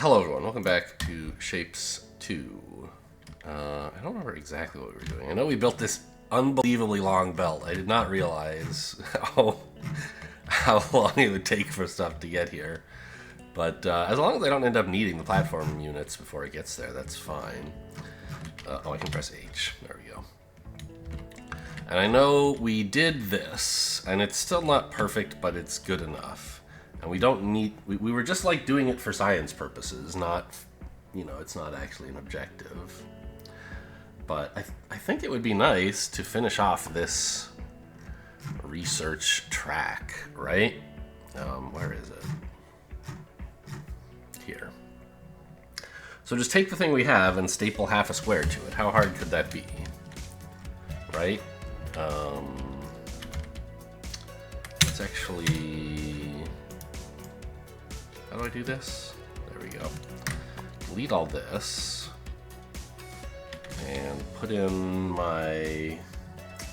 Hello everyone, welcome back to Shapez 2. I don't remember exactly what we were doing. I know we built this unbelievably long belt. I did not realize how long it would take for stuff to get here. But as long as I don't end up needing the platform units before it gets there, that's fine. I can press H. There we go. And I know we did this, and it's still not perfect, but it's good enough. And we don't need, we were just like doing it for science purposes, not, you know, it's not actually an objective. But I think it would be nice to finish off this research track, right? Where is it? Here. So just take the thing we have and staple half a square to it. How hard could that be? Right? Let's actually... How do I do this? There we go. Delete all this. And put in my...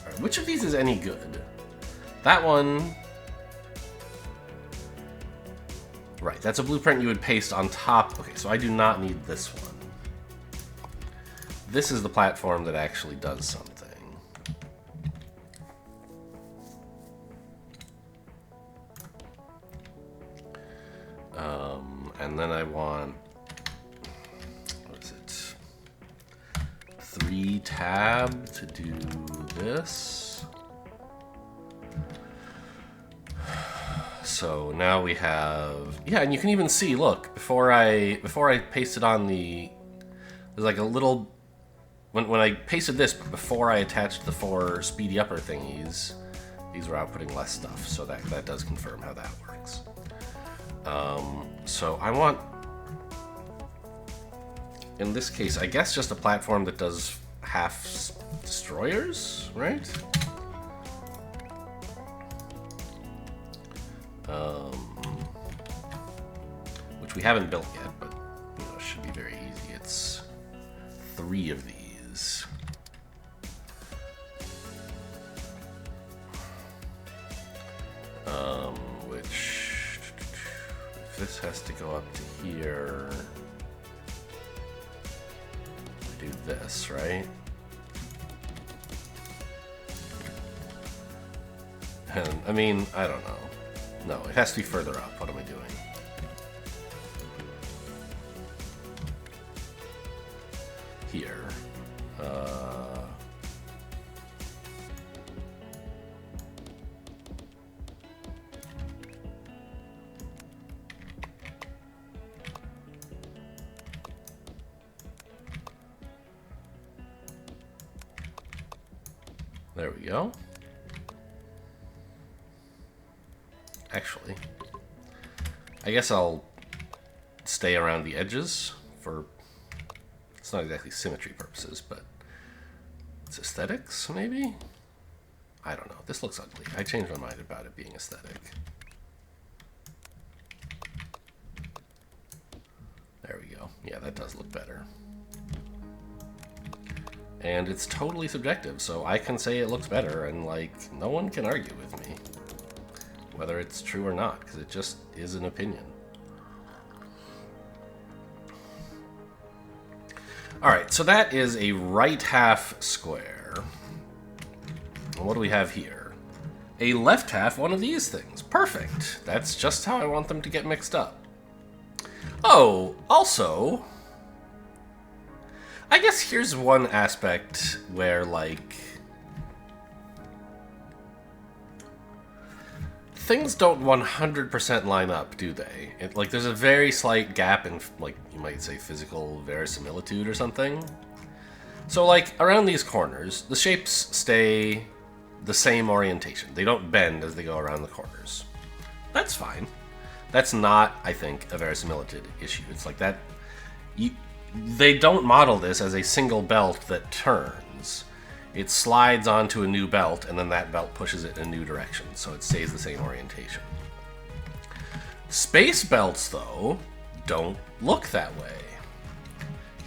Alright, which of these is any good? That one... Right, that's a blueprint you would paste on top. Okay, so I do not need this one. This is the platform that actually does something. And then I want, what is it? 3 tab to do this. So now we have, yeah, and you can even see, look, before I pasted on the, there's like a little, when I pasted this, before I attached the 4 speedy upper thingies, these were outputting less stuff, so that does confirm how that works. So I want, in this case, I guess just a platform that does half destroyers, right? Which we haven't built yet, but you know, it should be very easy. It's 3 of these. Which, if this has to go up to here, we do this, right? And, I mean, I don't know. No, it has to be further up. What am I doing? Here. There we go. Actually, I guess I'll stay around the edges for, it's not exactly symmetry purposes, but it's aesthetics, maybe? I don't know. This looks ugly. I changed my mind about it being aesthetic. There we go. Yeah, that does look better. And it's totally subjective, so I can say it looks better, and, like, no one can argue with me. Whether it's true or not, because it just is an opinion. Alright, so that is a right half square. And what do we have here? A left half one of these things. Perfect. That's just how I want them to get mixed up. Oh, also, I guess here's one aspect where, like, things don't 100% line up, do they? Like, there's a very slight gap in, like, you might say physical verisimilitude or something. So, like, around these corners, the shapes stay the same orientation. They don't bend as they go around the corners. That's fine. That's not, I think, a verisimilitude issue. It's like that, they don't model this as a single belt that turns. It slides onto a new belt, and then that belt pushes it in a new direction, so it stays the same orientation. Space belts, though, don't look that way.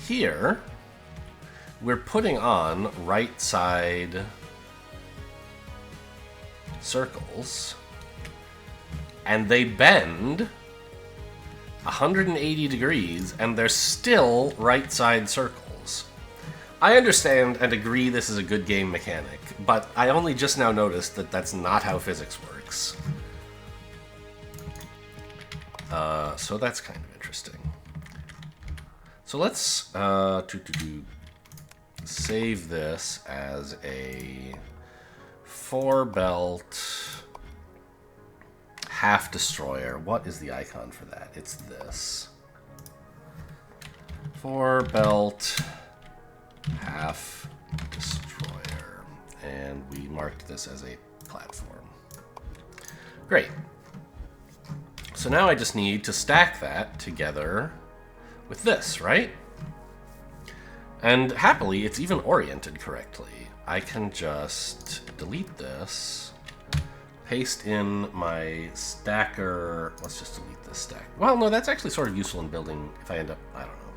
Here, we're putting on right side circles, and they bend 180 degrees, and they're still right side circles. I understand and agree this is a good game mechanic, but I only just now noticed that that's not how physics works. So that's kind of interesting. So let's save this as a 4-belt half destroyer. What is the icon for that? It's this. 4-belt half destroyer. And we marked this as a platform. Great. So now I just need to stack that together with this, right? And happily, it's even oriented correctly. I can just delete this, paste in my stacker. Let's just delete this stack. Well, no, that's actually sort of useful in building if I end up, I don't know.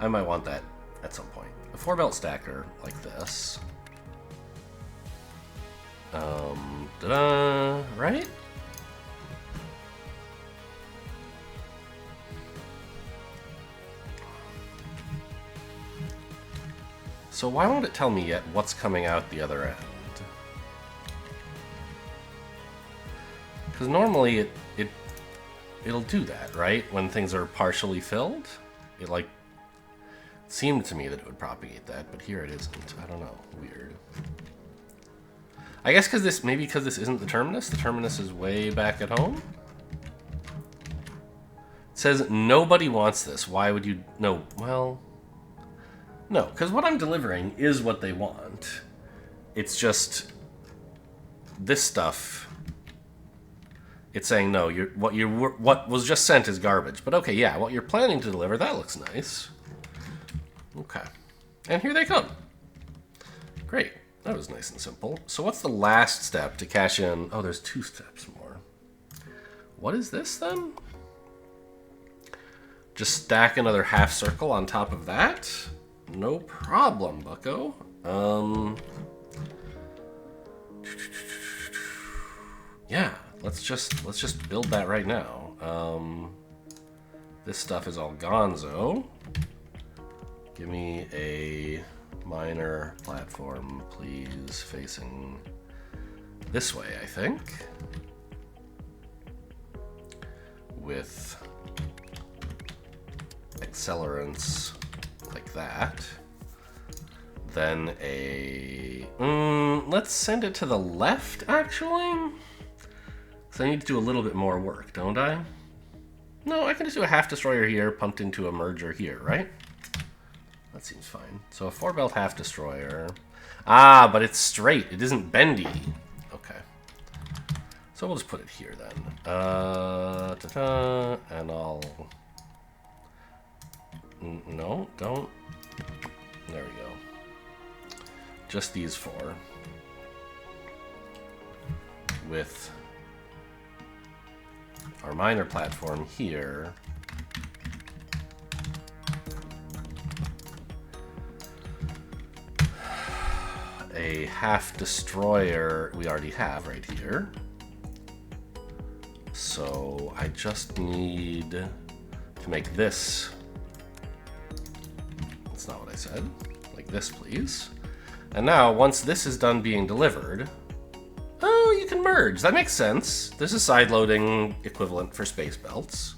I might want that at some point. A 4-belt stacker like this. Right? So why won't it tell me yet what's coming out the other end? Because normally it'll do that, right? When things are partially filled? It like seemed to me that it would propagate that, but here it isn't. I don't know. Weird. I guess because this, maybe because this isn't the terminus. The terminus is way back at home. It says nobody wants this. Why would you? No. Well. No, because what I'm delivering is what they want. It's just this stuff. It's saying no. What was just sent is garbage. But okay, yeah, what you're planning to deliver, that looks nice. Okay, and here they come. Great, that was nice and simple. So what's the last step to cash in? Oh, there's 2 steps more. What is this then? Just stack another half circle on top of that. No problem, bucko. Yeah, let's just build that right now. This stuff is all gonzo. Give me a minor platform, please, facing this way, I think. With accelerants like that. Then a... let's send it to the left, actually. So I need to do a little bit more work, don't I? No, I can just do a half destroyer here, pumped into a merger here, right? That seems fine. So a 4-belt half destroyer. Ah, but it's straight. It isn't bendy. Okay. So we'll just put it here then. And I'll... No, don't. There we go. Just these 4. With our minor platform here. A half destroyer we already have right here. So I just need to make this. That's not what I said. Like this, please. And now, once this is done being delivered, oh, you can merge. That makes sense. This is side-loading equivalent for space belts.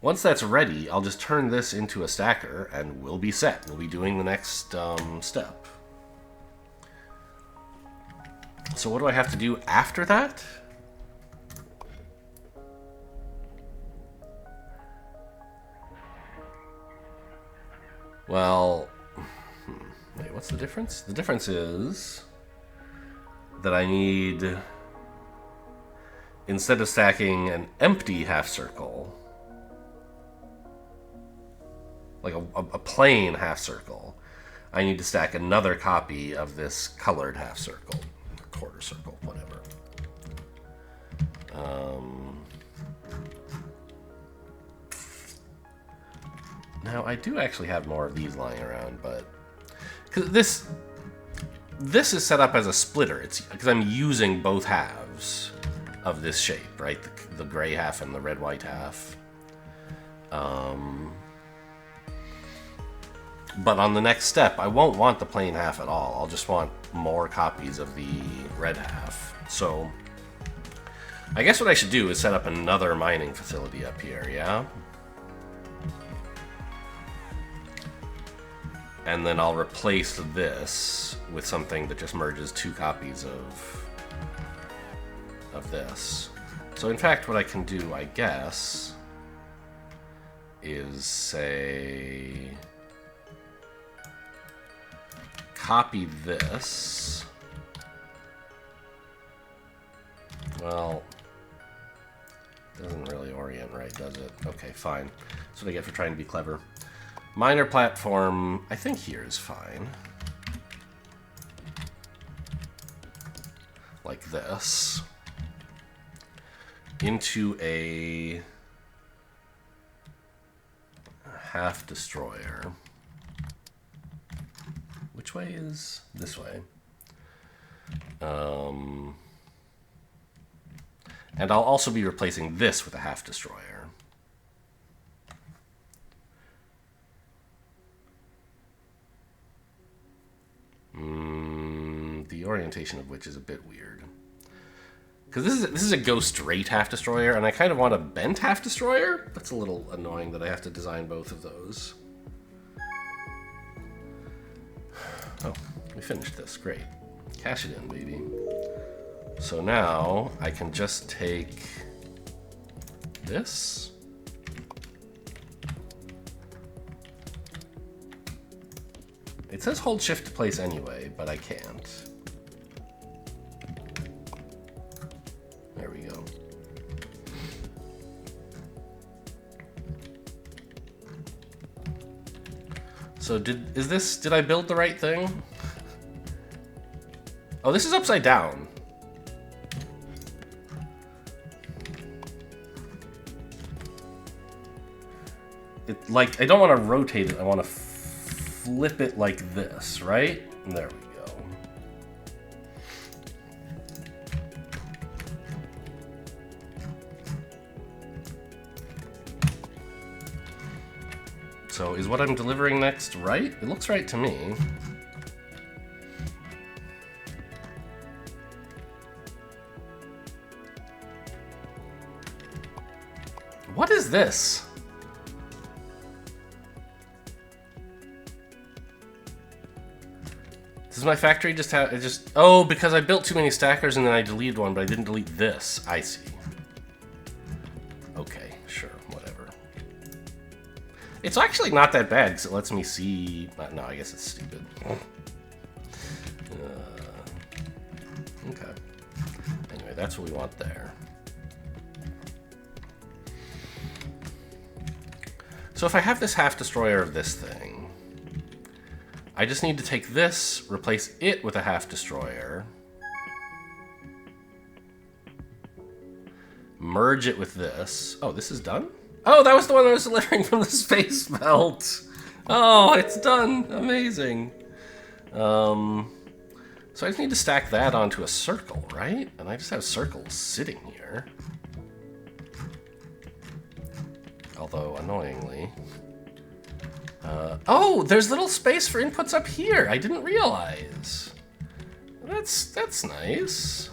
Once that's ready, I'll just turn this into a stacker, and we'll be set. We'll be doing the next step. So what do I have to do after that? Well, wait, what's the difference? The difference is that I need, instead of stacking an empty half circle, like a plain half circle, I need to stack another copy of this colored half circle, quarter circle, whatever. Now, I do actually have more of these lying around, but... because this is set up as a splitter. It's because I'm using both halves. of this shape, right? The gray half and the red-white half. But on the next step, I won't want the plain half at all. I'll just want more copies of the red half. So I guess what I should do is set up another mining facility up here, yeah? And then I'll replace this with something that just merges 2 copies of this. So in fact, what I can do, I guess, is say copy this. Well, doesn't really orient right, does it? Okay, fine. That's what I get for trying to be clever. Miner platform, I think here is fine. Like this. Into a half destroyer. Which way is this way? And I'll also be replacing this with a half destroyer. The orientation of which is a bit weird. Because this is a go straight half destroyer, and I kind of want a bent half destroyer. That's a little annoying that I have to design both of those. Oh, we finished this. Great. Cash it in, baby. So now I can just take this. It says hold shift to place anyway, but I can't. There we go. So did I build the right thing? Oh, this is upside down. Like, I don't want to rotate it, I want to flip it like this, right? And there we go. So is what I'm delivering next right? It looks right to me. What is this? Does my factory just have it just oh, because I built too many stackers and then I deleted one, but I didn't delete this. I see. Okay, sure, whatever. It's actually not that bad because it lets me see. No, I guess it's stupid. Okay. Anyway, that's what we want there. So if I have this half destroyer of this thing, I just need to take this, replace it with a half destroyer, merge it with this. Oh, this is done? Oh, that was the one I was delivering from the space belt. Oh, it's done. Amazing. So I just need to stack that onto a circle, right? And I just have circles sitting here. Although, annoyingly... oh, there's little space for inputs up here. I didn't realize. That's nice.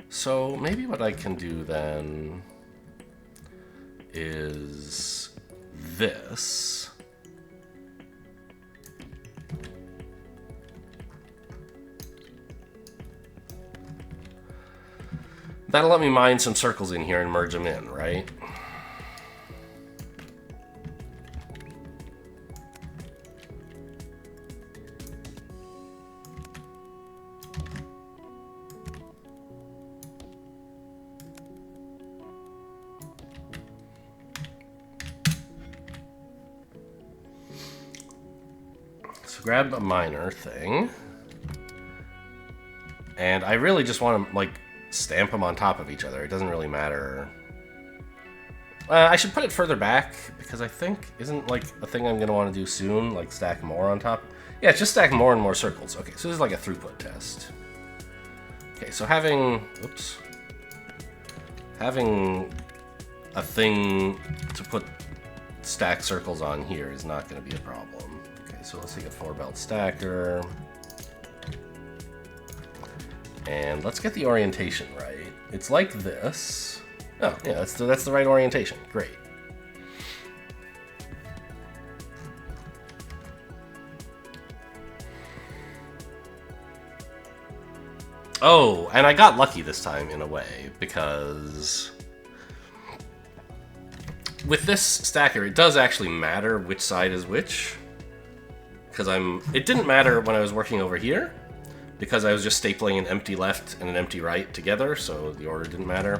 So maybe what I can do then is this. That'll let me mine some circles in here and merge them in, right? So grab a miner thing. And I really just want to, like, stamp them on top of each other. It doesn't really matter. I should put it further back, because I think, isn't, like, a thing I'm going to want to do soon, like, stack more on top? Yeah, just stack more and more circles. Okay, so this is like a throughput test. Okay, so having a thing to put stack circles on here is not going to be a problem. Okay, so let's take a 4-belt stacker. And let's get the orientation right. It's like this. Oh, yeah, that's the right orientation. Great. Oh, and I got lucky this time in a way, because with this stacker, it does actually matter which side is which. Because it didn't matter when I was working over here, because I was just stapling an empty left and an empty right together, so the order didn't matter.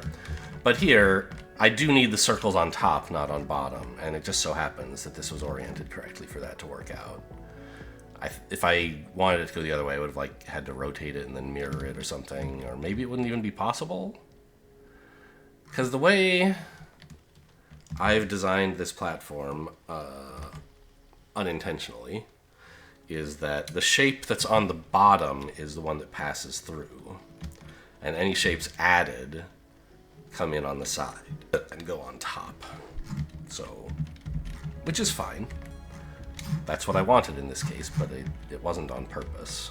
But here, I do need the circles on top, not on bottom, and it just so happens that this was oriented correctly for that to work out. If I wanted it to go the other way, I would have had to rotate it and then mirror it or something, or maybe it wouldn't even be possible. Because the way I've designed this platform, unintentionally, is that the shape that's on the bottom is the one that passes through, and any shapes added come in on the side and go on top. So, which is fine. That's what I wanted in this case, but it wasn't on purpose.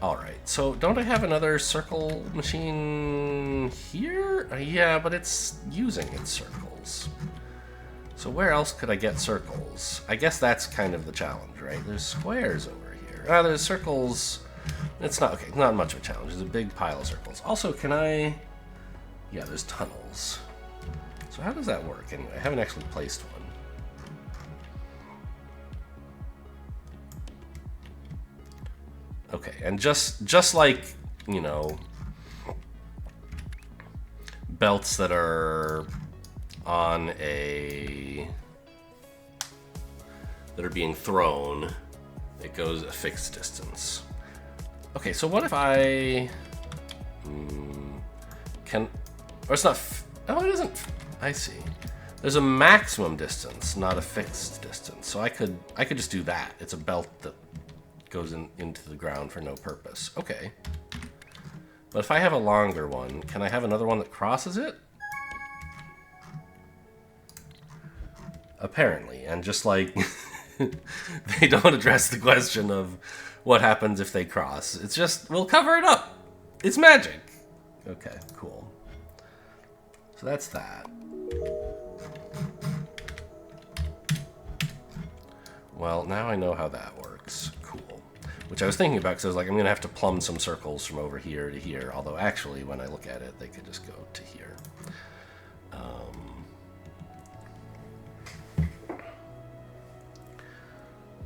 Alright, so don't I have another circle machine here? Yeah, but it's using its circles. So where else could I get circles? I guess that's kind of the challenge, right? There's squares over here. Ah, there's circles. It's not, okay, not much of a challenge. There's a big pile of circles. Also, can I... Yeah, there's tunnels. So how does that work anyway? I haven't actually placed one. Okay, and just like, you know, belts that are on that are being thrown, it goes a fixed distance. Okay, so what if I can, or it's not, oh, it isn't, I see. There's a maximum distance, not a fixed distance. So I could just do that. It's a belt that goes into the ground for no purpose. Okay. But if I have a longer one, can I have another one that crosses it? Apparently, and just like they don't address the question of what happens if they cross. It's just, we'll cover it up. It's magic. Okay, cool. So that's that. Well, now I know how that works. Cool. Which I was thinking about, because I was like, I'm going to have to plumb some circles from over here to here. Although, actually, when I look at it, they could just go to here.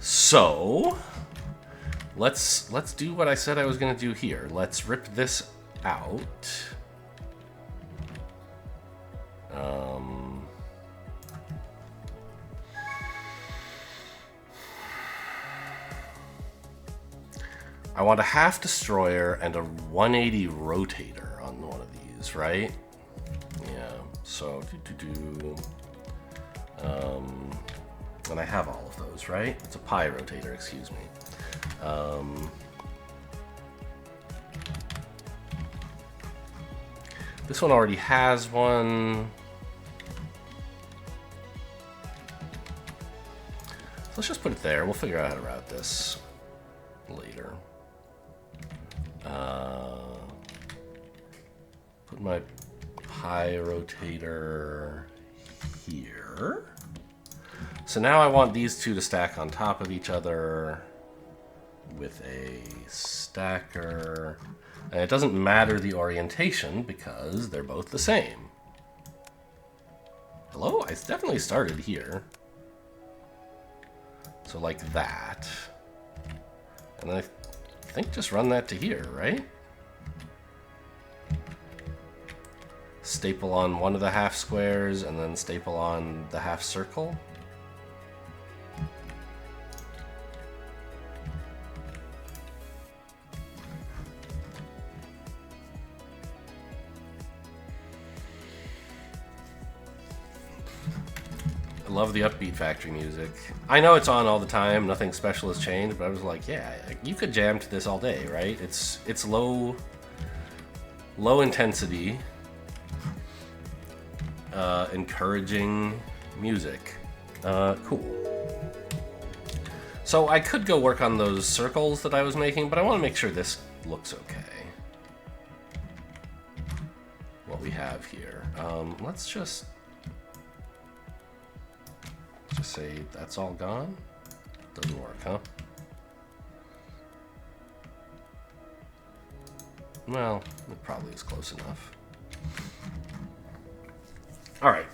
So, let's do what I said I was going to do here. Let's rip this out. I want a half destroyer and a 180 rotator on one of these, right? Yeah, so and I have all of those, right? It's a pi rotator, excuse me. This one already has one. So let's just put it there. We'll figure out how to route this later. Put my pi rotator here. So now I want these two to stack on top of each other with a stacker. And it doesn't matter the orientation because they're both the same. Hello? I definitely started here. So like that. And then I think just run that to here, right? Staple on one of the half squares and then staple on the half circle. love the upbeat factory music. I know it's on all the time, nothing special has changed, but I was like, yeah, you could jam to this all day, right? It's low intensity, encouraging music. Cool. So I could go work on those circles that I was making, but I want to make sure this looks okay. What we have here. Let's just say that's all gone. Doesn't work, huh? Well, it probably is close enough. All right.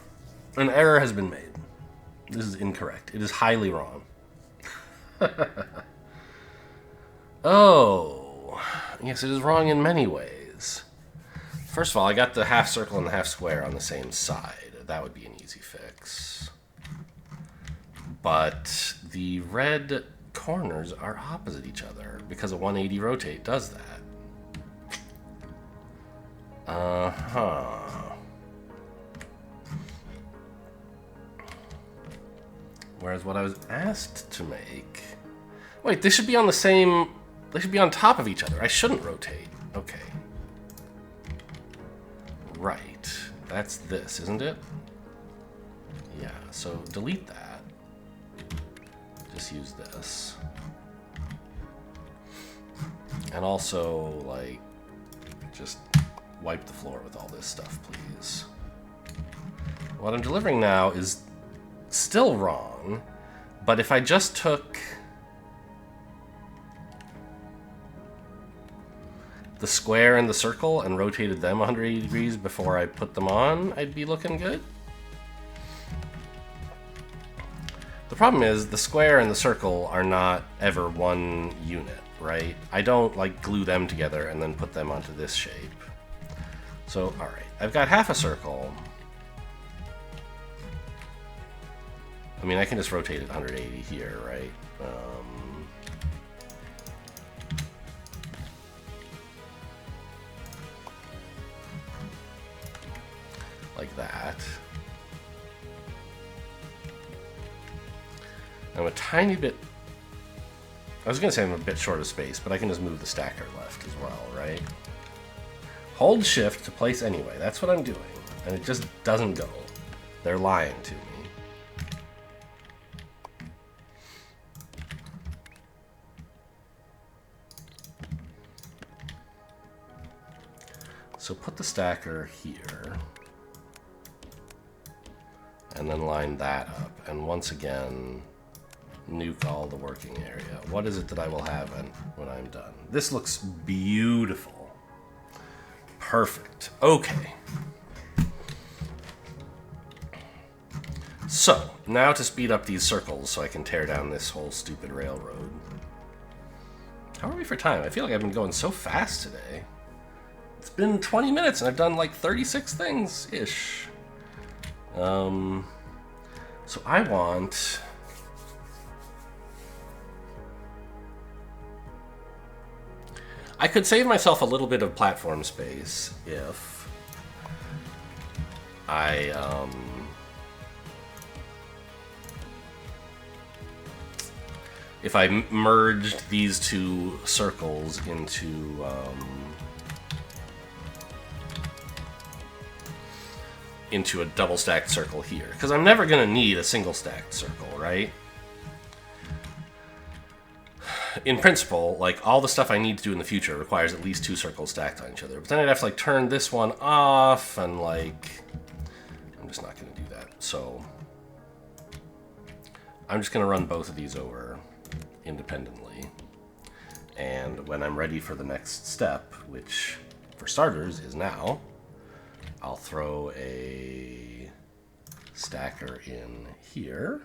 An error has been made. This is incorrect. It is highly wrong. Oh, yes, it is wrong in many ways. First of all, I got the half circle and the half square on the same side. That would be an easy fix. But the red corners are opposite each other because a 180 rotate does that. Uh-huh. Whereas what I was asked to make... Wait, they should be on the same... They should be on top of each other. I shouldn't rotate. Okay. Right. That's this, isn't it? Yeah, so delete that. Just use this. And also, like, just wipe the floor with all this stuff, please. What I'm delivering now is still wrong, but if I just took the square and the circle and rotated them 180 degrees before I put them on, I'd be looking good. The problem is the square and the circle are not ever one unit, right? I don't like glue them together and then put them onto this shape. So, all right, I've got half a circle. I mean, I can just rotate it 180 here, right? Like that. I'm a tiny bit... I was going to say I'm a bit short of space, but I can just move the stacker left as well, right? Hold shift to place anyway. That's what I'm doing. And it just doesn't go. They're lying to me. So put the stacker here. And then line that up. And once again, nuke all the working area. What is it that I will have when I'm done? This looks beautiful. Perfect. Okay. So, now to speed up these circles so I can tear down this whole stupid railroad. How are we for time? I feel like I've been going so fast today. It's been 20 minutes and I've done like 36 things-ish. So I want... I could save myself a little bit of platform space if I, merged these two circles into, a double stacked circle here. Because I'm never going to need a single stacked circle, right? In principle, like, all the stuff I need to do in the future requires at least two circles stacked on each other. But then I'd have to, like, turn this one off, and, like... I'm just not going to do that. So... I'm just going to run both of these over independently. And when I'm ready for the next step, which, for starters, is now, I'll throw a stacker in here.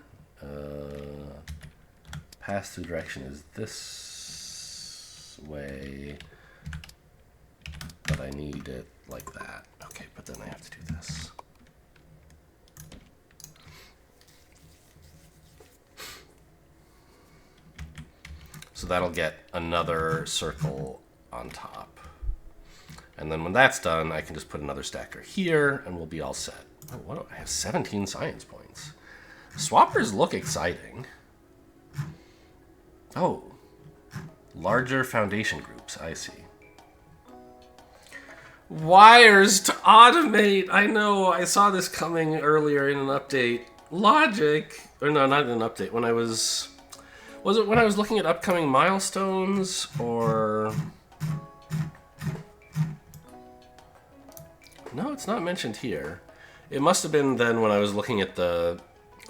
Pass-through direction is this way, but I need it like that. Okay, but then I have to do this. So that'll get another circle on top. And then when that's done, I can just put another stacker here, and we'll be all set. Oh, what do I have? 17 science points. Swappers look exciting. Oh. Larger foundation groups, I see. Wires to automate! I know, I saw this coming earlier in an update. Logic! Or no, not in an update. When I was... Was it when I was looking at upcoming milestones, or... No, it's not mentioned here. It must have been then when I was looking at the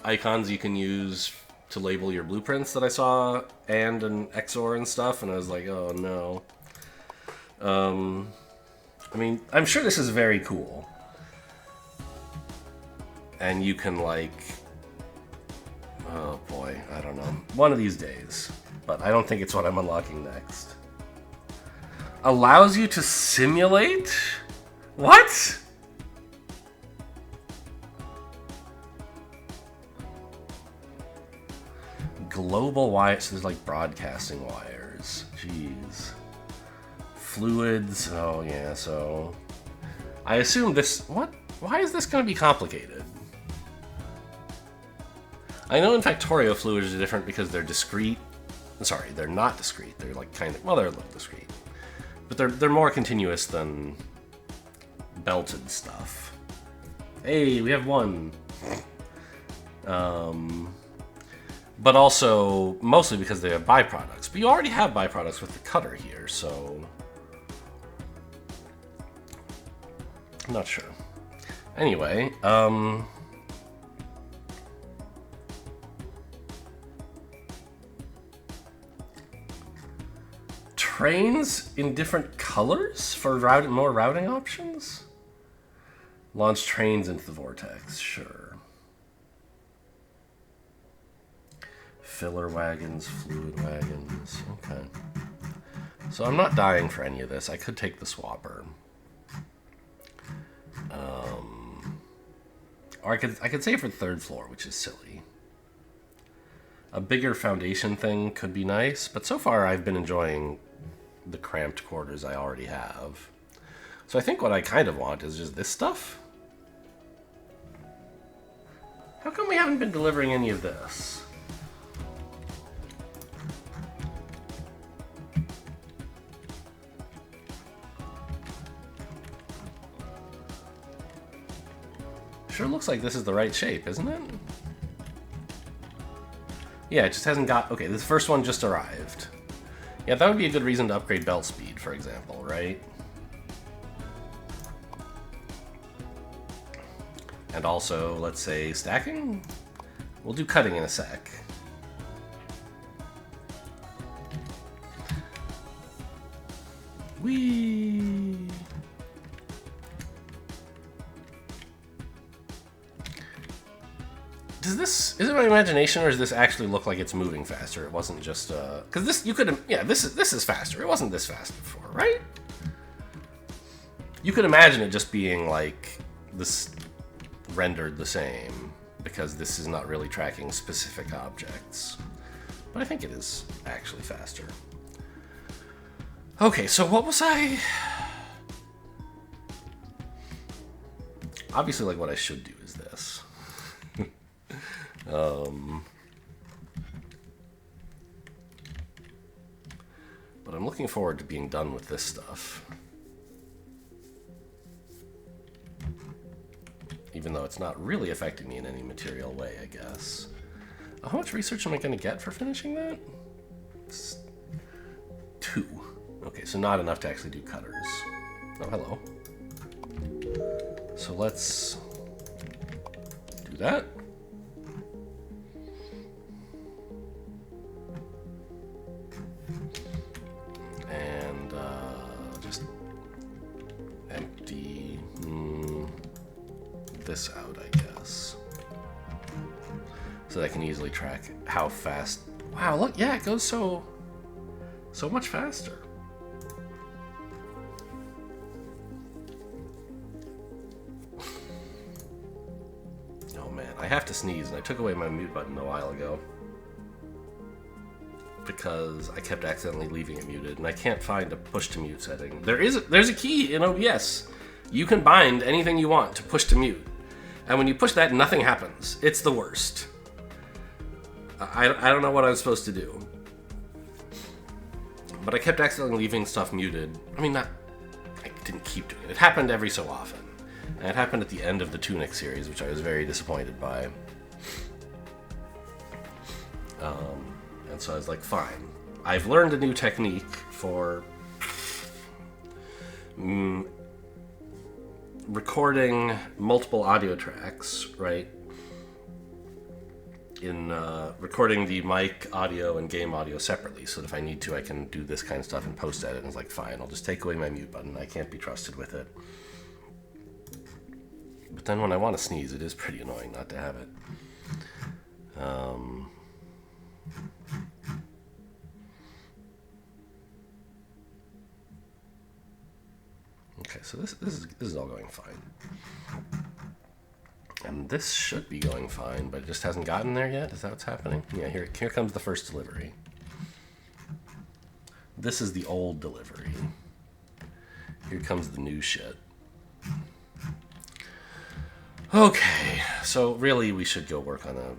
icons you can use to label your blueprints that I saw, and an XOR and stuff, and I was like, oh no. I mean, I'm sure this is very cool. And you can, like... Oh boy, I don't know. One of these days. But I don't think it's what I'm unlocking next. Allows you to simulate? What? Global wires, so there's like broadcasting wires. Jeez. Fluids, oh yeah, so... I assume this... What? Why is this going to be complicated? I know in Factorio fluids are different because they're discrete. Sorry, they're not discrete. They're like kind of... Well, they're a little discrete. But they're more continuous than belted stuff. Hey, we have one. But also, mostly because they have byproducts. But you already have byproducts with the cutter here, so... I'm not sure. Anyway, trains in different colors for more routing options? Launch trains into the vortex, sure. Filler wagons, fluid wagons, okay. So I'm not dying for any of this. I could take the swapper. Or I could save for the third floor, which is silly. A bigger foundation thing could be nice, but so far I've been enjoying the cramped quarters I already have. So I think what I kind of want is just this stuff. How come we haven't been delivering any of this? Sure looks like this is the right shape, isn't it? Yeah, it just hasn't got... Okay, this first one just arrived. Yeah, that would be a good reason to upgrade belt speed, for example, right? And also, let's say, stacking? We'll do cutting in a sec. Whee! Does this... Is it my imagination, or does this actually look like it's moving faster? It wasn't just, because this... You could... Yeah, this is faster. It wasn't this fast before, right? You could imagine it just being, like, this rendered the same, because this is not really tracking specific objects. But I think it is actually faster. Okay, so what was I... Obviously, like, what I should do is this. But I'm looking forward to being done with this stuff. Even though it's not really affecting me in any material way, I guess. How much research am I going to get for finishing that? It's 2. Okay, so not enough to actually do cutters. Oh, hello. So let's do that. And just empty this out, I guess. So that I can easily track how fast... Wow, look, yeah, it goes so much faster. Oh man, I have to sneeze, and I took away my mute button a while ago. Because I kept accidentally leaving it muted, and I can't find a push to mute setting. There's a key in OBS. You can bind anything you want to push to mute. And when you push that, nothing happens. It's the worst. I don't know what I'm supposed to do. But I kept accidentally leaving stuff muted. I mean, I didn't keep doing it. It happened every so often. And it happened at the end of the Tunic series, which I was very disappointed by. And so I was like, fine. I've learned a new technique for recording multiple audio tracks, right? In recording the mic audio and game audio separately, so that if I need to, I can do this kind of stuff and post edit. And it's like, fine, I'll just take away my mute button. I can't be trusted with it. But then when I want to sneeze, it is pretty annoying not to have it. Okay, so this is all going fine. And this should be going fine, but it just hasn't gotten there yet? Is that what's happening? Yeah, here comes the first delivery. This is the old delivery. Here comes the new shit. Okay, so really we should go work on a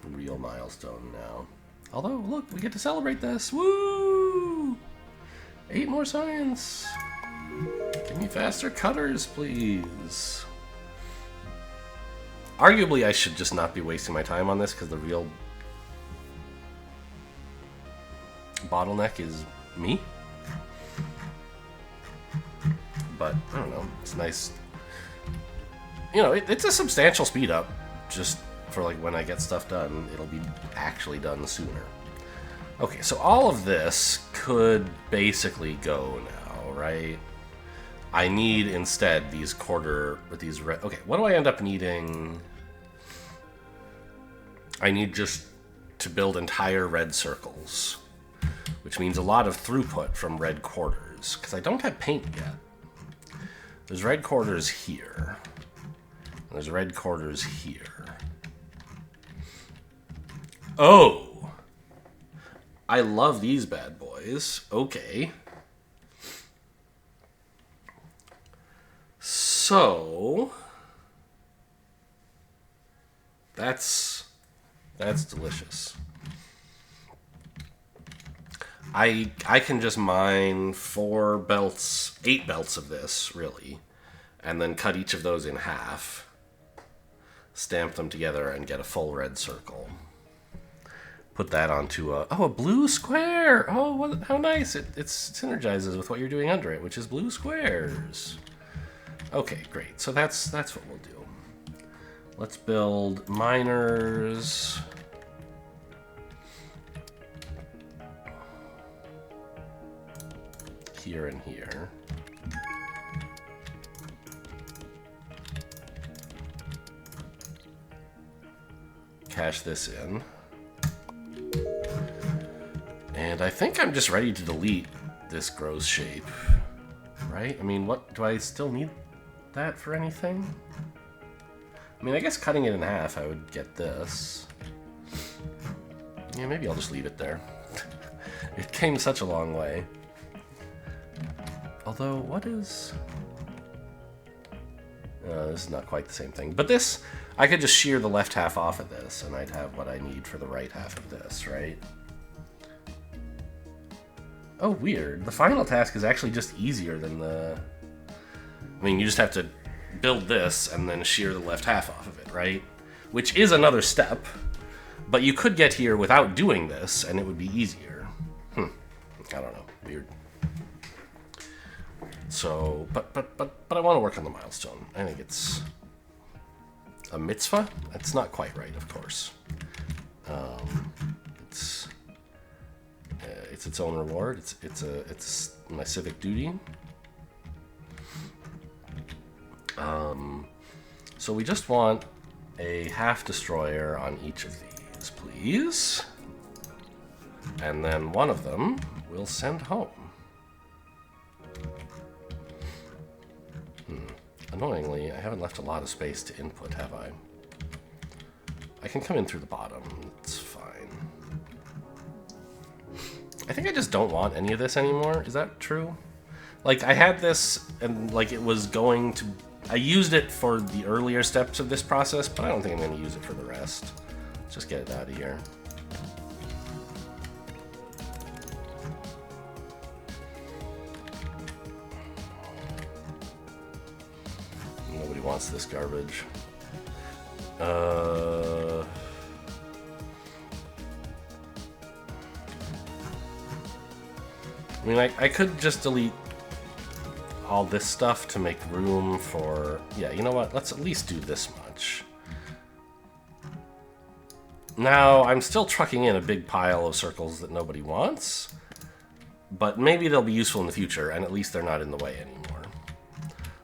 real milestone now. Although, look, we get to celebrate this. Woo! 8 more science. Give me faster cutters, please. Arguably, I should just not be wasting my time on this, because the real bottleneck is me. But, I don't know, it's nice. You know, it's a substantial speed up, just for like when I get stuff done, it'll be actually done sooner. Okay, so all of this could basically go now, right? I need instead these red. Okay, what do I end up needing? I need just to build entire red circles, which means a lot of throughput from red quarters, because I don't have paint yet. There's red quarters here. There's red quarters here. Oh! I love these bad boys. Okay. So that's delicious. I can just mine 8 belts of this, really, and then cut each of those in half, stamp them together, and get a full red circle. Put that onto a blue square. Oh, how nice! It synergizes with what you're doing under it, which is blue squares. Okay, great. So that's what we'll do. Let's build miners. Here and here. Cache this in. And I think I'm just ready to delete this gross shape. Right? I mean, what do I still need that for anything? I mean, I guess cutting it in half, I would get this. Yeah, maybe I'll just leave it there. It came such a long way. Although, what is... this is not quite the same thing. But this, I could just shear the left half off of this, and I'd have what I need for the right half of this, right? Oh, weird. The final task is actually just easier than the... I mean, you just have to build this and then shear the left half off of it, right? Which is another step, but you could get here without doing this, and it would be easier. I don't know. Weird. So, but I want to work on the milestone. I think it's a mitzvah. It's not quite right, of course. It's its own reward. It's my civic duty. So we just want a half destroyer on each of these, please. And then one of them we'll send home. Annoyingly, I haven't left a lot of space to input, have I? I can come in through the bottom. It's fine. I think I just don't want any of this anymore. Is that true? Like, I had this, and, like, it was going to... I used it for the earlier steps of this process, but I don't think I'm going to use it for the rest. Let's just get it out of here. Nobody wants this garbage. I mean, I could just delete all this stuff to make room for... Yeah, you know what? Let's at least do this much. Now, I'm still trucking in a big pile of circles that nobody wants, but maybe they'll be useful in the future, and at least they're not in the way anymore.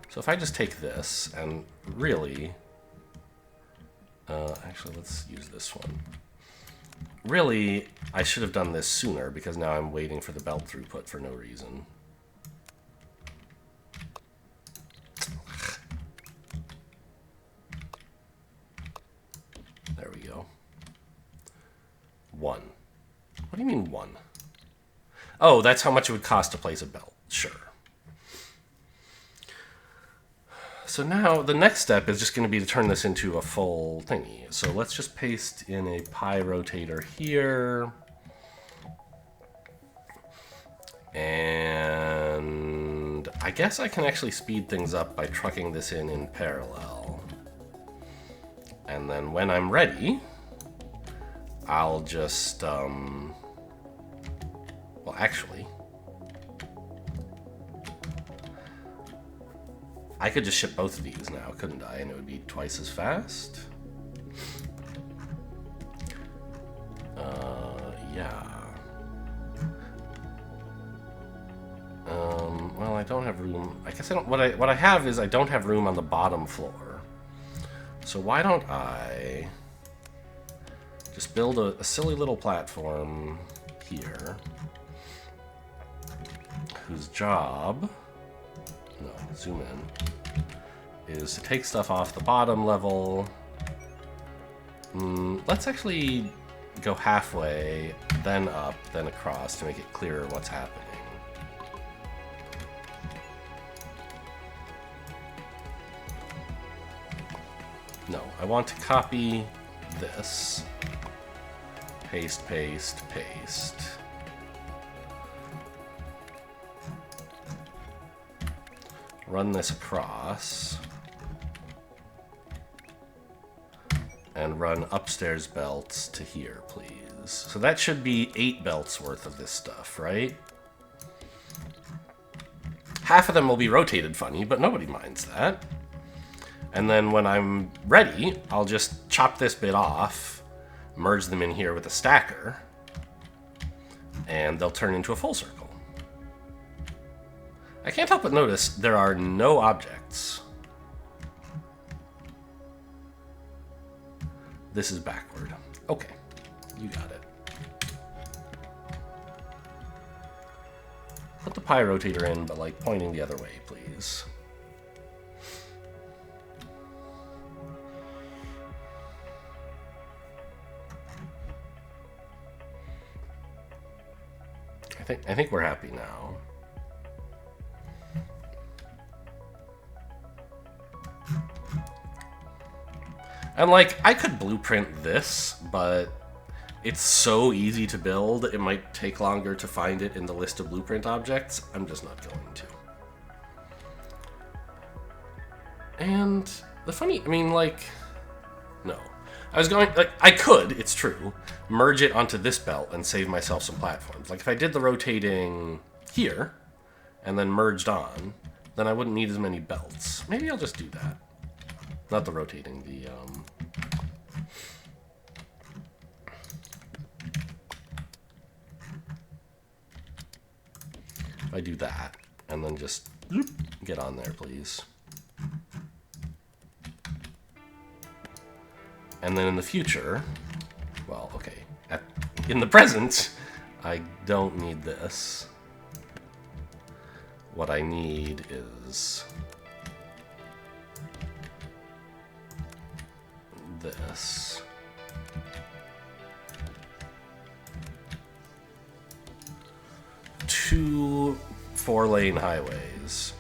So if I just take this and really... actually, let's use this one. Really, I should have done this sooner, because now I'm waiting for the belt throughput for no reason. There we go. 1. What do you mean 1? Oh, that's how much it would cost to place a belt. Sure. So now the next step is just going to be to turn this into a full thingy. So let's just paste in a pi rotator here. And I guess I can actually speed things up by trucking this in parallel. And then when I'm ready, I'll just, well, actually, I could just ship both of these now, couldn't I? And it would be twice as fast. Yeah. Well, I don't have room. I guess I don't. What I have is I don't have room on the bottom floor. So why don't I just build a silly little platform here, whose job, no, zoom in, is to take stuff off the bottom level. Let's actually go halfway, then up, then across to make it clearer what's happening. No, I want to copy this. Paste, paste, paste. Run this across. And run upstairs belts to here, please. So that should be 8 belts worth of this stuff, right? Half of them will be rotated funny, but nobody minds that. And then when I'm ready, I'll just chop this bit off, merge them in here with a stacker, and they'll turn into a full circle. I can't help but notice there are no objects. This is backward. Okay, you got it. Put the pi rotator in, but like pointing the other way, please. I think we're happy now. And like, I could blueprint this, but it's so easy to build, it might take longer to find it in the list of blueprint objects. I'm just not going to. And the funny, I mean, like, no. I was going, like, I could, it's true, merge it onto this belt and save myself some platforms. Like, if I did the rotating here, and then merged on, then I wouldn't need as many belts. Maybe I'll just do that. Not the rotating, the, if I do that, and then just get on there, please. And then in the future, well, okay, in the present, I don't need this. What I need is this. Two 4-lane highways.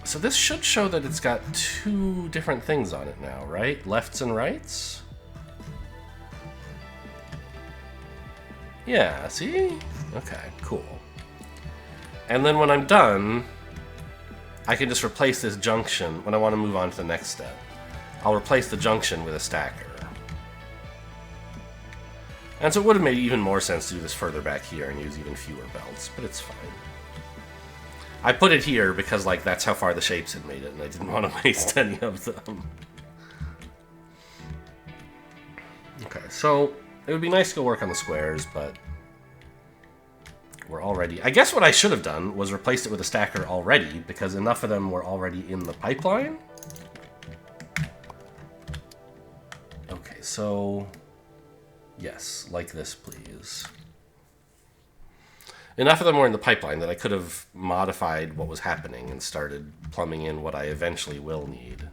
So this should show that it's got 2 different things on it now, right? Lefts and rights? Yeah, see? Okay, cool. And then when I'm done, I can just replace this junction when I want to move on to the next step. I'll replace the junction with a stacker. And so it would have made even more sense to do this further back here and use even fewer belts, but it's fine. I put it here because, like, that's how far the Shapes had made it, and I didn't want to waste any of them. Okay, so it would be nice to go work on the squares, but we're already... I guess what I should have done was replaced it with a stacker already, because enough of them were already in the pipeline. Okay, so... yes, like this, please. Enough of them were in the pipeline that I could have modified what was happening and started plumbing in what I eventually will need.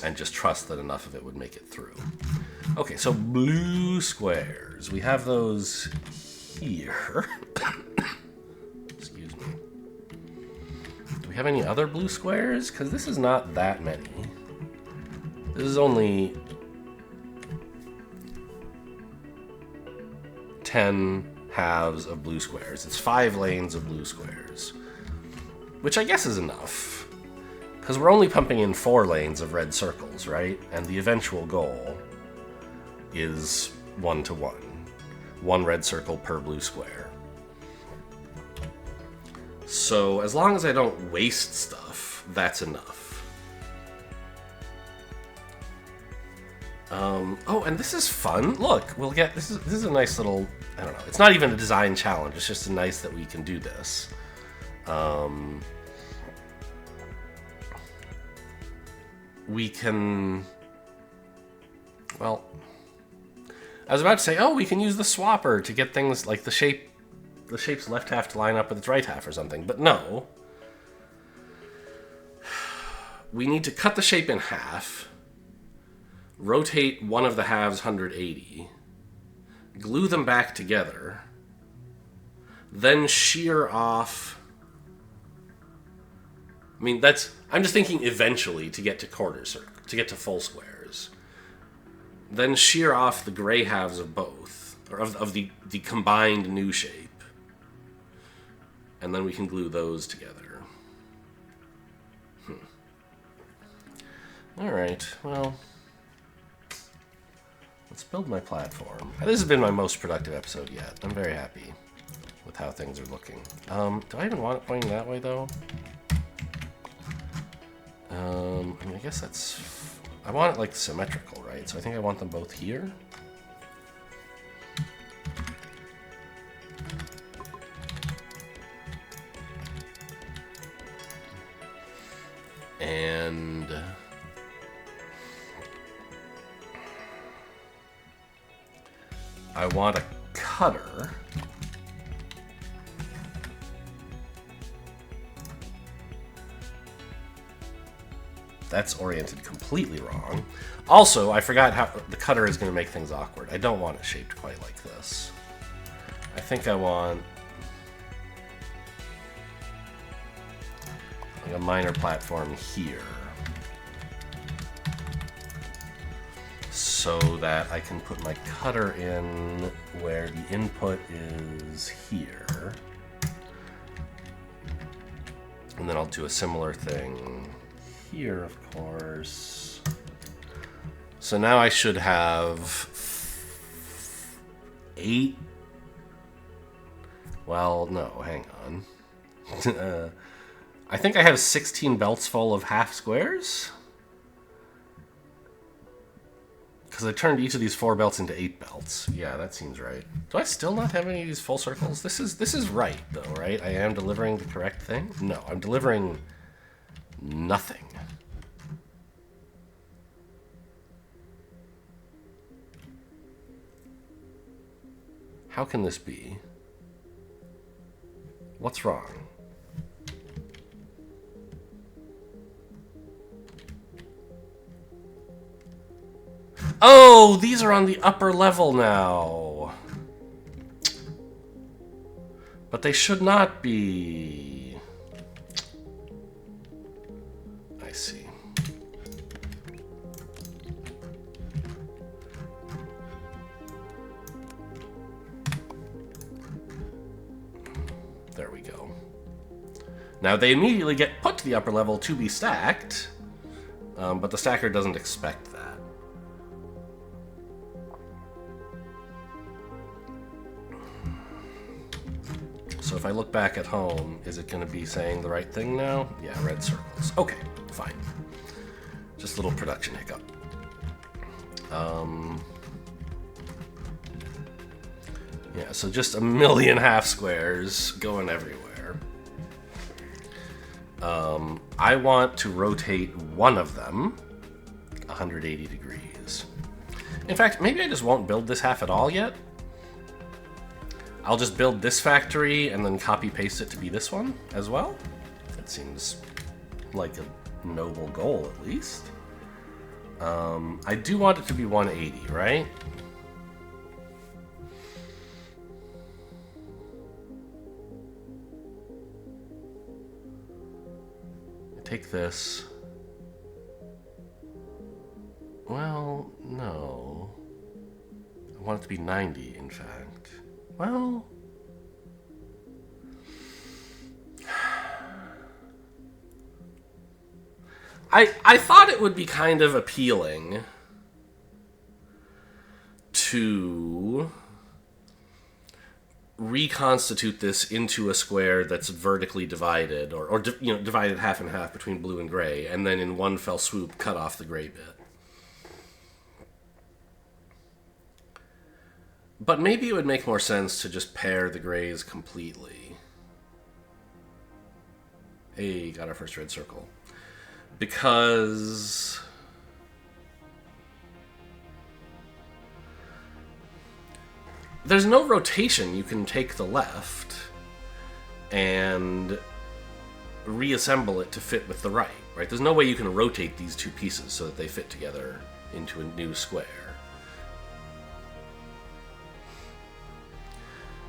And just trust that enough of it would make it through. Okay, so blue squares. We have those here. Excuse me. Do we have any other blue squares? Because this is not that many. This is only 10 halves of blue squares. It's 5 lanes of blue squares, which I guess is enough, because we're only pumping in 4 lanes of red circles, right? And the eventual goal is 1-to-1. 1 red circle per blue square. So as long as I don't waste stuff, that's enough. Oh, and this is fun. Look, we'll get... This is a nice little... I don't know. It's not even a design challenge. It's just nice that we can do this. We can... well... I was about to say, oh, we can use the swapper to get things like the shape's left half to line up with its right half or something. But no. We need to cut the shape in half. Rotate one of the halves 180, glue them back together, then shear off. I mean, I'm just thinking eventually to get to to get to full squares. Then shear off the gray halves of both, or of the combined new shape. And then we can glue those together. Alright, well... let's build my platform. This has been my most productive episode yet. I'm very happy with how things are looking. Do I even want it pointing that way, though? I mean, I guess that's... I want it, like, symmetrical, right? So I think I want them both here. And... I want a cutter. That's oriented completely wrong. Also, I forgot how the cutter is going to make things awkward. I don't want it shaped quite like this. I think I want like a minor platform here, so that I can put my cutter in where the input is here. And then I'll do a similar thing here, of course. So now I should have 8. Well, no, hang on. I think I have 16 belts full of half squares. Because I turned each of these 4 belts into 8 belts. Yeah, that seems right. Do I still not have any of these full circles? This is right, though, right? I am delivering the correct thing? No, I'm delivering nothing. How can this be? What's wrong? Oh, these are on the upper level now. But they should not be. I see. Now, they immediately get put to the upper level to be stacked, but the stacker doesn't expect that. So if I look back at home, is it going to be saying the right thing now? Yeah, red circles. Okay, fine. Just a little production hiccup. Yeah, so just a million half squares going everywhere. I want to rotate one of them 180 degrees. In fact, maybe I just won't build this half at all yet. I'll just build this factory and then copy paste it to be this one as well. That seems like a noble goal, at least. I do want it to be 180, right? Take this. Well, no. I want it to be 90, in fact. Well... I thought it would be kind of appealing to reconstitute this into a square that's vertically divided, or you know, divided half and half between blue and gray, and then in one fell swoop cut off the gray bit. But maybe it would make more sense to just pair the grays completely. Hey, got our first red circle. Because... there's no rotation. You can take the left and reassemble it to fit with the right, right? There's no way you can rotate these two pieces so that they fit together into a new square.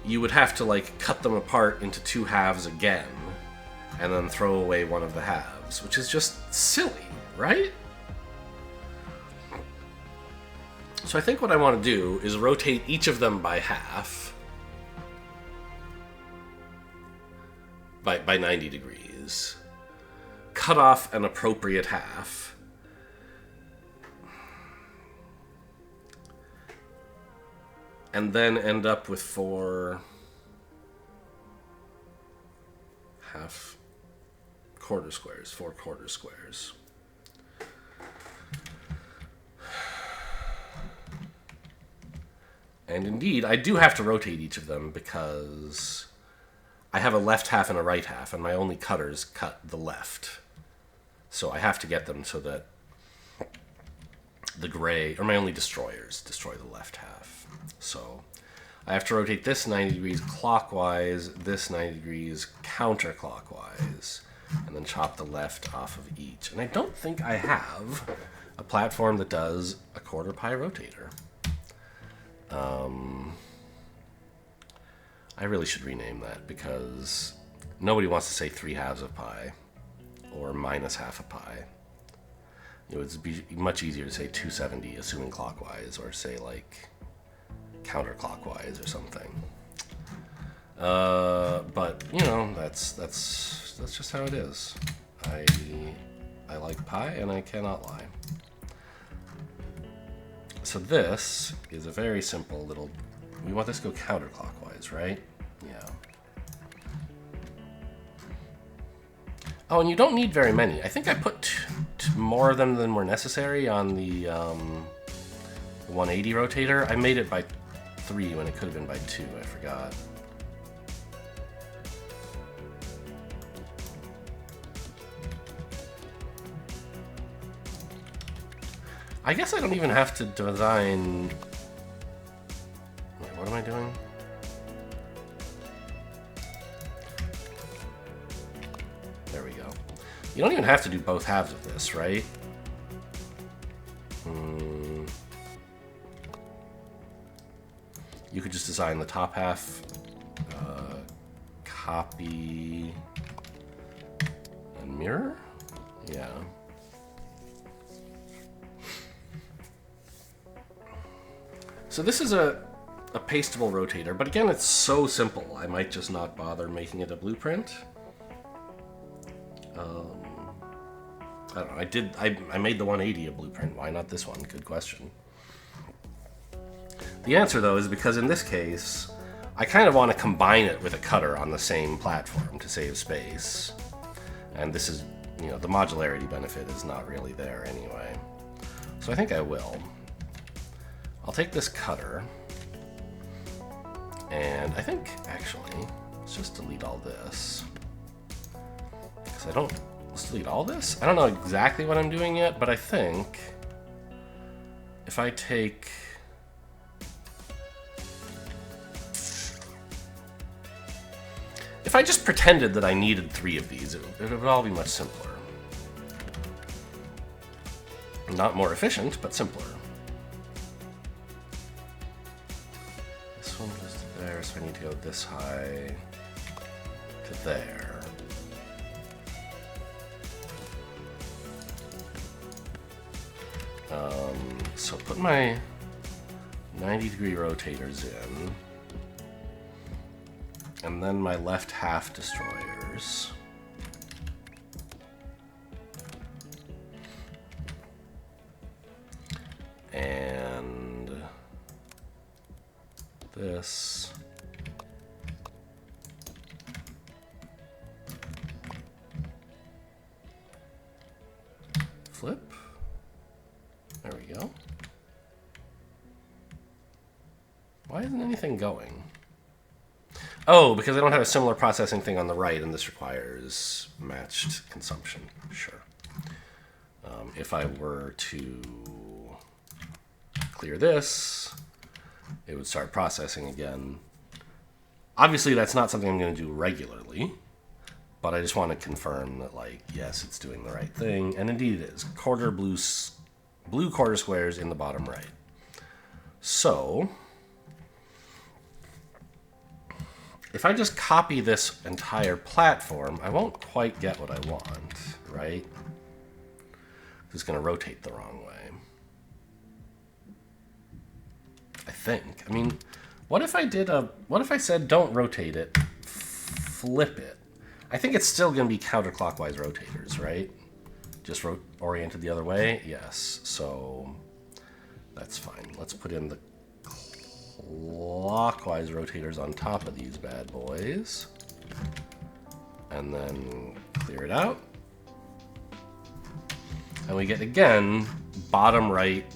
You would have to, like, cut them apart into two halves again and then throw away one of the halves, which is just silly, right? So I think what I want to do is rotate each of them by half, by 90 degrees, cut off an appropriate half, and then end up with four quarter squares. And indeed, I do have to rotate each of them because I have a left half and a right half, and my only cutters cut the left. So I have to get them so that the gray, or my only destroyers, destroy the left half. So I have to rotate this 90 degrees clockwise, this 90 degrees counterclockwise, and then chop the left off of each. And I don't think I have a platform that does a quarter pi rotator. I really should rename that because nobody wants to say 3/2 of pi or minus half of pi. It would be much easier to say 270 assuming clockwise, or say like counterclockwise or something. But you know, that's just how it is. I like pi and I cannot lie. So this is a very simple little... we want this to go counterclockwise, right? Yeah. Oh, and you don't need very many. I think I put more of them than were necessary on the 180 rotator. I made it by 3 when it could have been by 2. I forgot. I guess I don't even have to design... wait, what am I doing? There we go. You don't even have to do both halves of this, right? You could just design the top half, copy, and mirror? Yeah. So this is a pasteable rotator, but again, it's so simple, I might just not bother making it a blueprint. I don't know. I made the 180 a blueprint. Why not this one? Good question. The answer, though, is because in this case, I kind of want to combine it with a cutter on the same platform to save space. And this is, you know, the modularity benefit is not really there anyway. So I think I will. I'll take this cutter. And I think, actually, let's just delete all this. Because I don't... Let's delete all this? I don't know exactly what I'm doing yet, but I think if I take... If I just pretended that I needed 3 of these, it would all be much simpler. Not more efficient, but simpler. This one goes to there, so I need to go this high to there. So put my 90-degree rotators in. And then my left half destroyers. And this. Flip. There we go. Why isn't anything going? Oh, because I don't have a similar processing thing on the right, and this requires matched consumption. Sure. If I were to clear this, it would start processing again. Obviously, that's not something I'm going to do regularly, but I just want to confirm that, like, yes, it's doing the right thing, and indeed it is. Quarter blue quarter squares in the bottom right. So... if I just copy this entire platform, I won't quite get what I want, right? It's going to rotate the wrong way. I think. I mean, what if I said don't rotate it, flip it? I think it's still going to be counterclockwise rotators, right? Just oriented the other way? Yes. So that's fine. Let's put in the clockwise rotators on top of these bad boys. And then clear it out. And we get, again, bottom right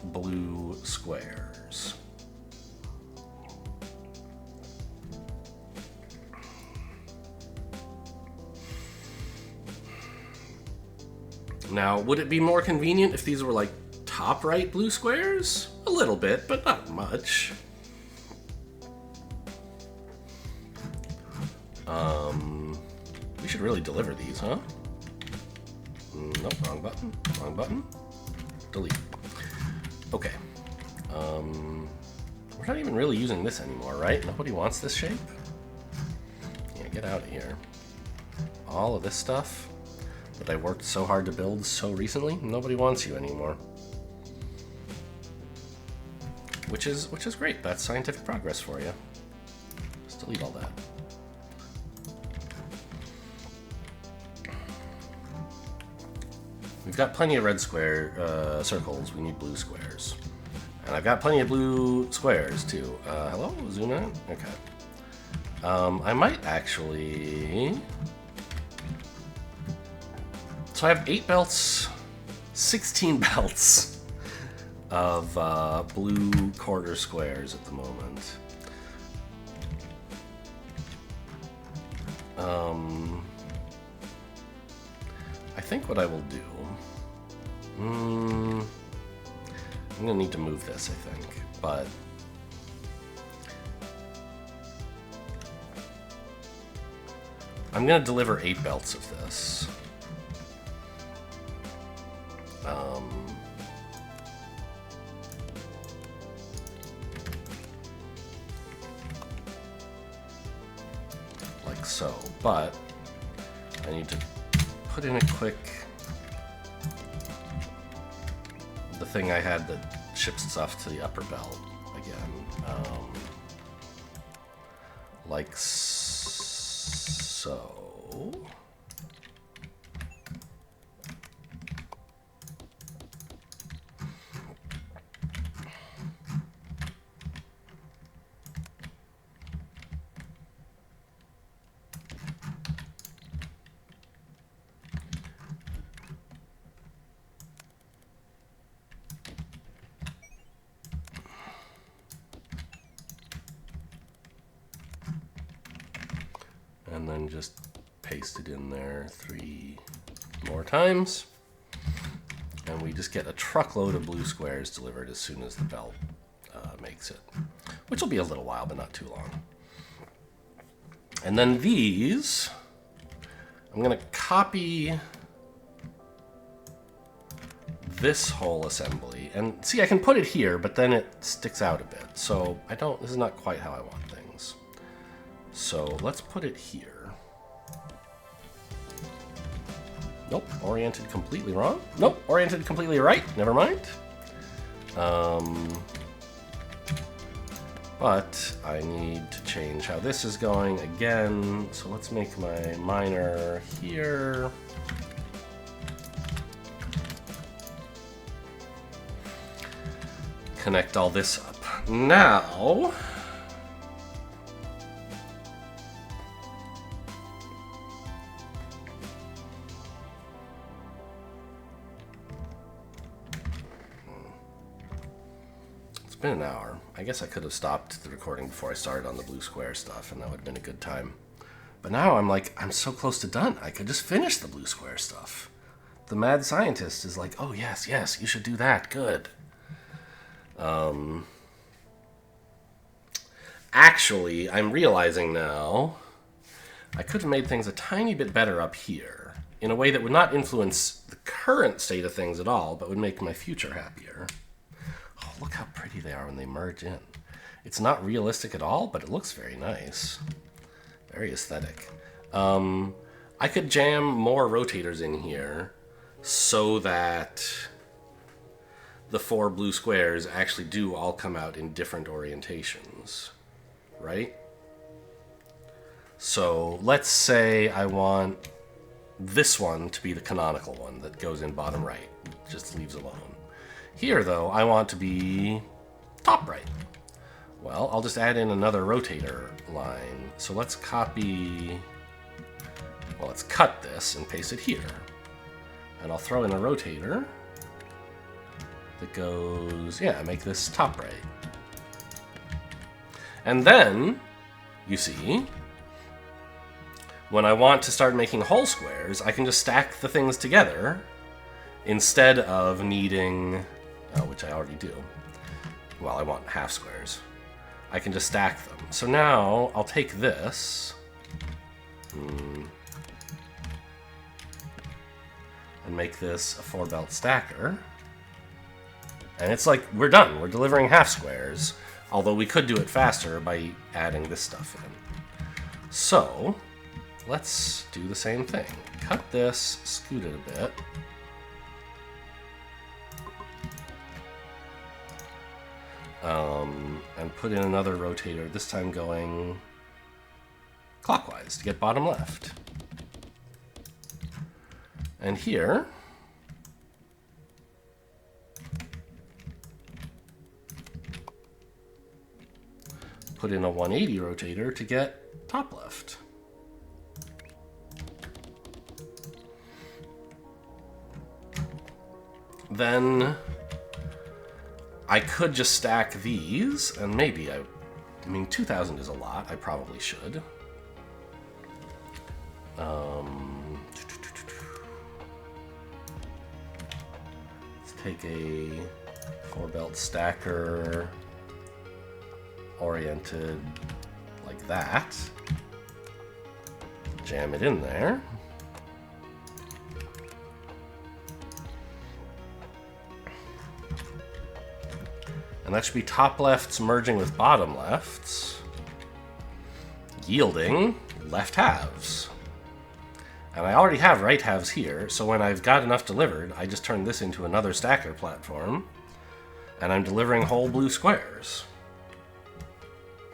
blue squares. Now, would it be more convenient if these were like top right blue squares? A little bit, but not much. We should really deliver these, huh? Nope, wrong button. Wrong button. Delete. Okay. We're not even really using this anymore, right? Nobody wants this shape? Yeah, get out of here. All of this stuff that I worked so hard to build so recently, nobody wants you anymore. Which is great. That's scientific progress for you. Just delete all that. We've got plenty of red circles. We need blue squares. And I've got plenty of blue squares, too. Hello? Zoom in? Okay. I might actually... So I have 8 belts, 16 belts of blue quarter squares at the moment. I think what I will do... I'm going to need to move this, I think, but... I'm going to deliver 8 belts of this. Like so, but I need to put in a quick... the thing I had that ships stuff to the upper belt again. Like so. and just paste it in there 3 more times. And we just get a truckload of blue squares delivered as soon as the belt makes it. Which will be a little while, but not too long. And then these, I'm going to copy this whole assembly. And see, I can put it here, but then it sticks out a bit. So this is not quite how I want things. So let's put it here. Nope, oriented completely wrong. Nope, oriented completely right. Never mind. But I need to change how this is going again. So let's make my miner here. Connect all this up. Now, it's been an hour. I guess I could have stopped the recording before I started on the blue square stuff, and that would have been a good time. But now I'm like, I'm so close to done. I could just finish the blue square stuff. The mad scientist is like, oh yes, yes, you should do that. Good. Actually, I'm realizing now I could have made things a tiny bit better up here in a way that would not influence the current state of things at all, but would make my future happier. Oh, look how pretty they are when they merge in. It's not realistic at all, but it looks very nice. Very aesthetic. I could jam more rotators in here so that the 4 blue squares actually do all come out in different orientations, right? So let's say I want this one to be the canonical one that goes in bottom right, just leaves alone. Here, though, I want to be top right. Well, I'll just add in another rotator line. So let's copy, well, let's cut this and paste it here. And I'll throw in a rotator that goes, yeah, make this top right. And then, you see, when I want to start making whole squares, I can just stack the things together instead of needing, which I already do. Well, I want half squares. I can just stack them. So now I'll take this and make this a 4-belt stacker. And it's like, we're done. We're delivering half squares, although we could do it faster by adding this stuff in. So, let's do the same thing. Cut this, scoot it a bit. And put in another rotator, this time going clockwise to get bottom left. And here, put in a 180 rotator to get top left. Then I could just stack these, and maybe I mean 2,000 is a lot. I probably should. Let's take a 4-belt stacker oriented like that. Jam it in there. And that should be top lefts merging with bottom lefts, yielding left halves. And I already have right halves here, so when I've got enough delivered, I just turn this into another stacker platform, and I'm delivering whole blue squares.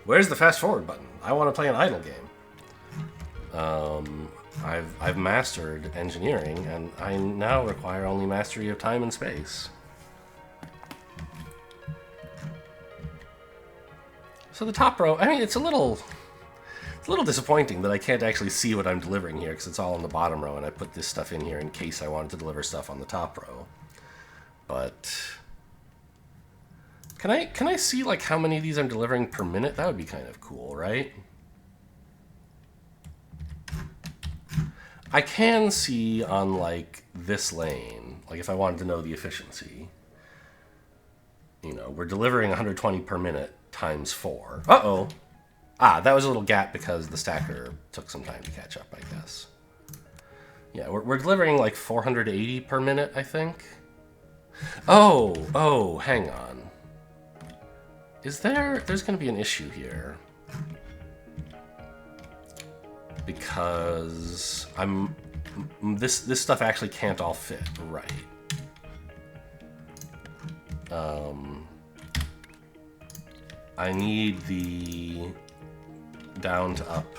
Where's the fast forward button? I want to play an idle game. I've mastered engineering, and I now require only mastery of time and space. So the top row, I mean, it's a little disappointing that I can't actually see what I'm delivering here because it's all on the bottom row, and I put this stuff in here in case I wanted to deliver stuff on the top row. But can I see like how many of these I'm delivering per minute? That would be kind of cool, right? I can see on like this lane, like if I wanted to know the efficiency, you know, we're delivering 120 per minute times 4. Uh-oh. Ah, that was a little gap because the stacker took some time to catch up, I guess. Yeah, we're delivering like 480 per minute, I think. Oh, hang on. There's going to be an issue here. Because this stuff actually can't all fit, right. I need the down to up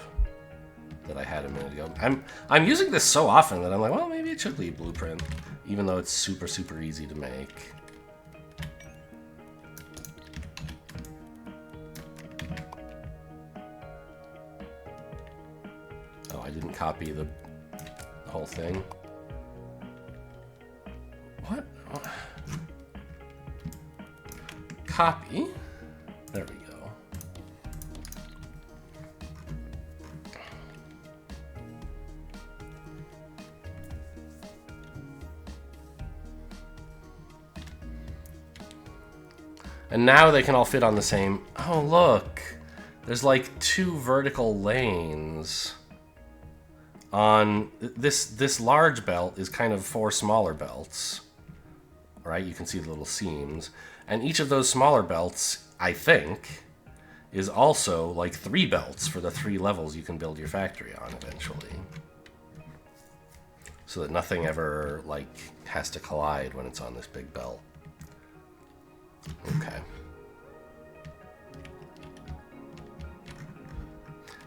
that I had a minute ago. I'm using this so often that I'm like, well, maybe it should be blueprint, even though it's super, super easy to make. Oh, I didn't copy the whole thing. What? Copy. There we go. And now they can all fit on the same... Oh, look. There's like 2 vertical lanes on... This large belt is kind of 4 smaller belts. Right? You can see the little seams. And each of those smaller belts, I think, is also like 3 belts for the 3 levels you can build your factory on eventually. So that nothing ever, like, has to collide when it's on this big belt. Okay.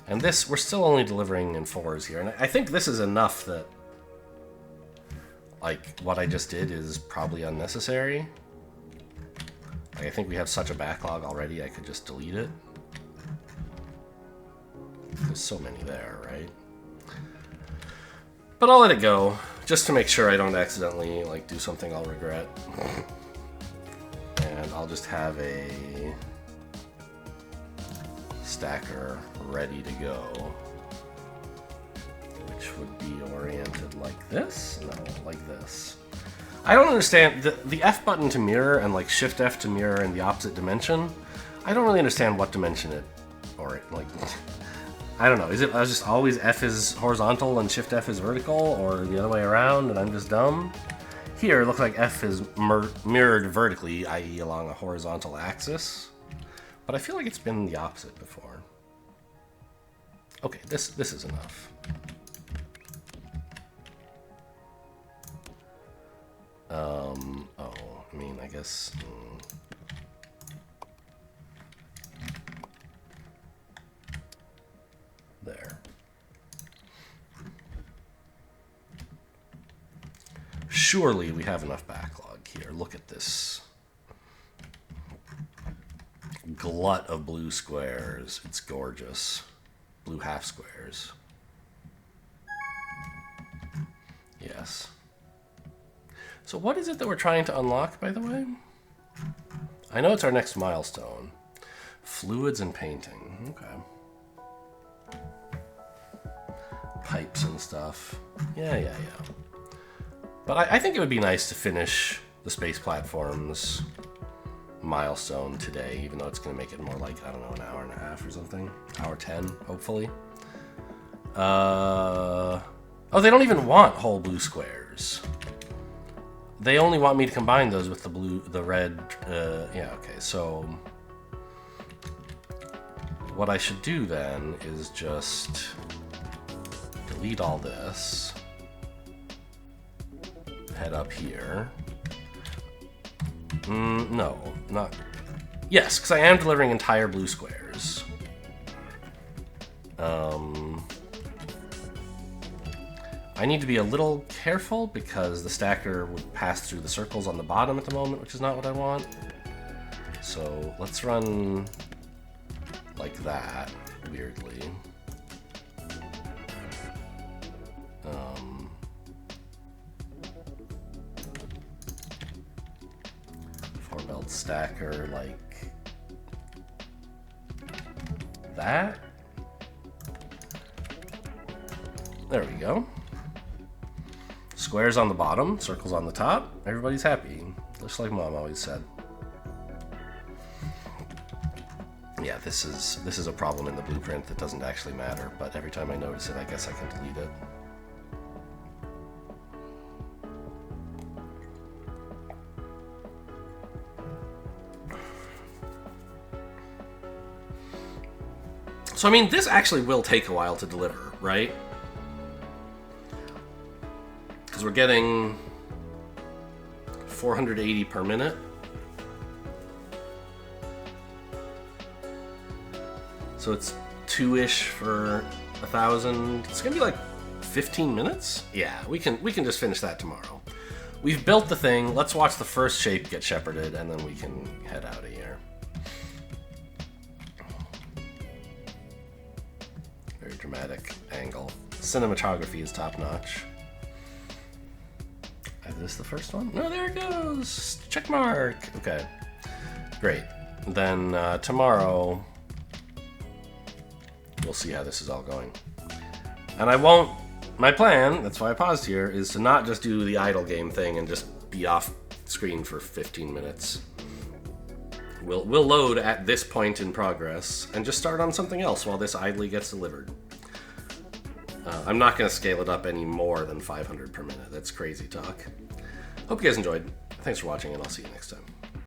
And this, we're still only delivering in 4s here. And I think this is enough that, like, what I just did is probably unnecessary. Like, I think we have such a backlog already, I could just delete it. There's so many there, right? But I'll let it go, just to make sure I don't accidentally, like, do something I'll regret. And I'll just have a stacker ready to go, which would be oriented like this? No, like this. I don't understand the F button to mirror and like Shift F to mirror in the opposite dimension. I don't really understand what dimension it, or it, like, I don't know. Is it just always F is horizontal and Shift F is vertical, or the other way around and I'm just dumb? Here, it looks like F is mirrored vertically, i.e. along a horizontal axis. But I feel like it's been the opposite before. Okay, this is enough. Oh, I mean, I guess... There. Surely we have enough backlog here. Look at this glut of blue squares. It's gorgeous. Blue half squares. Yes. So what is it that we're trying to unlock, by the way? I know it's our next milestone. Fluids and painting. Okay. Pipes and stuff. Yeah. But I think it would be nice to finish the space platforms milestone today, even though it's going to make it more like, I don't know, an hour and a half or something. Hour 10, hopefully. Oh, they don't even want whole blue squares. They only want me to combine those with the red, yeah, okay, so what I should do then is just delete all this, head up here. No, not, yes, because I am delivering entire blue squares. I need to be a little careful because the stacker would pass through the circles on the bottom at the moment, which is not what I want. So let's run like that, weirdly. 4-belt stacker like that. There we go. Squares on the bottom, circles on the top. Everybody's happy, just like Mom always said. Yeah, this is a problem in the blueprint that doesn't actually matter, but every time I notice it, I guess I can delete it. So, I mean, this actually will take a while to deliver, right? Because we're getting 480 per minute. So it's 2-ish for 1,000. It's gonna be like 15 minutes? Yeah, we can just finish that tomorrow. We've built the thing. Let's watch the first shape get shepherded, and then we can head out of here. Very dramatic angle. Cinematography is top notch. Is this the first one? No, there it goes. Check mark. Okay, great. Then tomorrow we'll see how this is all going. And I won't. My plan, that's why I paused here, is to not just do the idle game thing and just be off screen for 15 minutes. We'll load at this point in progress and just start on something else while this idly gets delivered. I'm not going to scale it up any more than 500 per minute. That's crazy talk. Hope you guys enjoyed. Thanks for watching, and I'll see you next time.